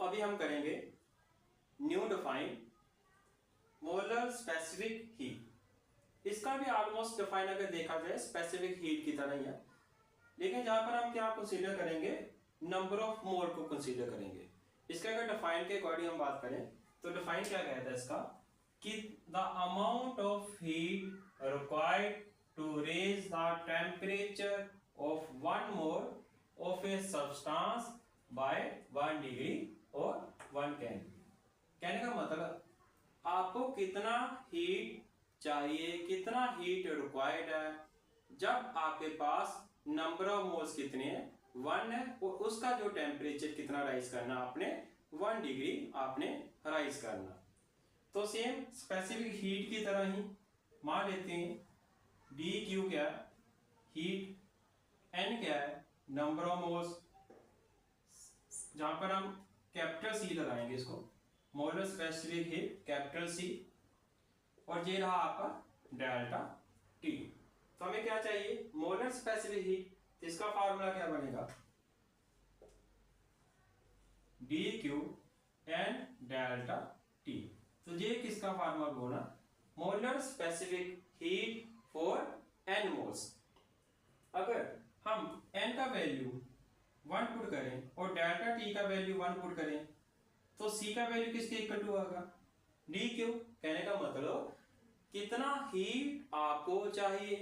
अभी हम करेंगे new define molar specific heat. इसका भी ऑलमोस्ट डिफाइन अगर देखा जाए स्पेसिफिक हीट की तरह ही है, लेकिन जहां पर हम क्या कंसीडर करेंगे, नंबर ऑफ मोल को कंसीडर करेंगे। इसका अगर डिफाइन के अकॉर्डिंग हम बात करें तो डिफाइन क्या कहता है इसका कि the amount of heat required to raise the temperature of 1 mole of a substance by 1 degree और 1 केल्विन। कहने का मतलब आपको कितना हीट चाहिए, कितना हीट रिक्वायर्ड है जब आपके पास नंबर ऑफ मोल्स कितने हैं, 1 है, और उसका जो टेम्परेचर कितना राइज करना आपने, 1 डिग्री आपने राइज करना। तो सेम स्पेसिफिक हीट की तरह ही मान लेते हैं डी क्यू क्या है, हीट, एन क्या है, नंबर ऑफ मोल्स, जहां पर हम कैपिटल सी लगाएंगे इसको, molar specific heat capital C, और ये रहा आपका डेल्टा टी। तो हमें क्या चाहिए, मोलर स्पेसिफिक हीट। तो इसका फार्मूला क्या बनेगा, D Q N delta T. तो ये किसका फार्मूला बोला, molar specific heat for N moles. अगर हम एन का वैल्यू 1 पुट करें और डेल्टा टी का वैल्यू 1 पुट करें तो सी का वैल्यू किसके इक्वल टू होगा, डी क्यू। कहने का मतलब कितना हीट आपको चाहिए,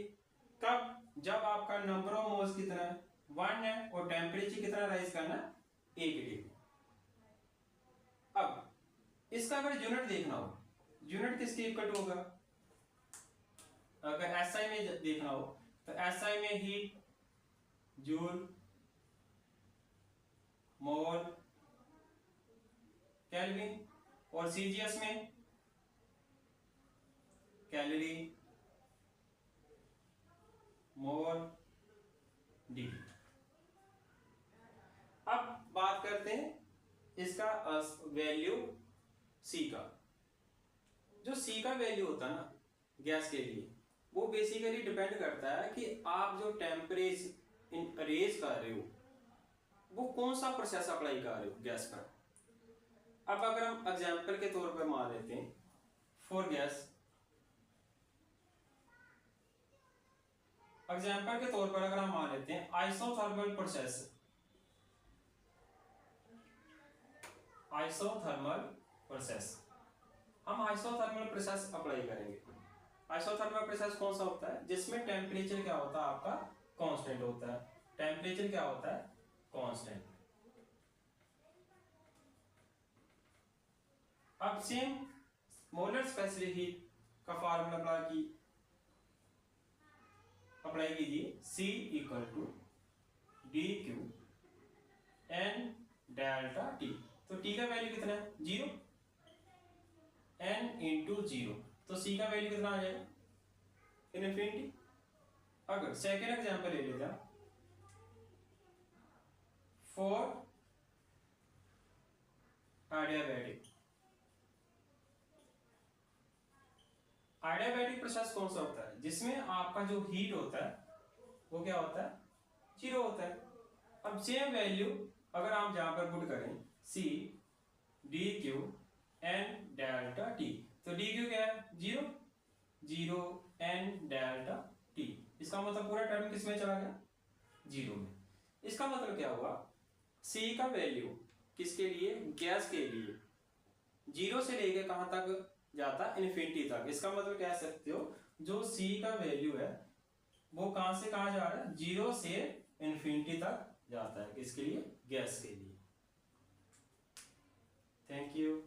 कब, जब आपका नंबर ऑफ मोल्स कितना है, 1 है, और टेम्परेचर कितना राइज करना है, 1 डिग्री। अब इसका अगर यूनिट देखना हो, यूनिट किसके इक्वल टू होगा, अगर एसआई में देखना हो तो एसआई में हीट जूल मोल केल्विन, और सीजीएस में कैलोरी मोल डिग्री। अब बात करते हैं इसका वैल्यू सी का। जो सी का वैल्यू होता है ना गैस के लिए, वो बेसिकली डिपेंड करता है कि आप जो टेम्परेचर रेज कर रहे हो वो कौन सा प्रोसेस अप्लाई कर रहे हो गैस पर। अब अगर हम एग्जांपल के तौर पर मान लेते हैं फॉर गैस, एग्जांपल के तौर पर अगर हम मान लेते हैं आइसोथर्मल प्रोसेस, आइसोथर्मल प्रोसेस, हम आइसोथर्मल प्रोसेस अप्लाई करेंगे। आइसोथर्मल प्रोसेस कौन सा होता है, जिसमें टेम्परेचर क्या होता है आपका कांस्टेंट होता है, टेम्परेचर क्या होता है कांस्टेंट। अब सेम मोलर स्पेसिफिक हीट का फार्मूला अप्लाई कीजिए, C equal to D Q N delta T. तो T का वैल्यू कितना है, 0, n इंटू 0, तो C का वैल्यू कितना आ जाएगा, इनफिनिटी। अगर सेकेंड एग्जांपल ले लेते हैं फॉर एडियाबैटिक, एडियाबैटिक प्रोसेस कौन सा होता है, जिसमें आपका जो हीट होता है वो क्या होता है, 0 होता है। अब सेम वैल्यू अगर आप जहां पर पुट करें C D Q N delta T, तो डी क्यू क्या है, 0, 0 एन डेल्टा टी। इसका मतलब पूरा टर्म किस में चला गया, 0 में। इसका मतलब क्या हुआ, C का वैल्यू किसके लिए, गैस के लिए 0 से लेके कहां तक जाता है, इन्फिनिटी तक। इसका मतलब कह सकते हो जो C का वैल्यू है वो कहां से कहां जा रहा है, 0 से इन्फिनिटी तक जाता है, किसके लिए, गैस के लिए। Thank you.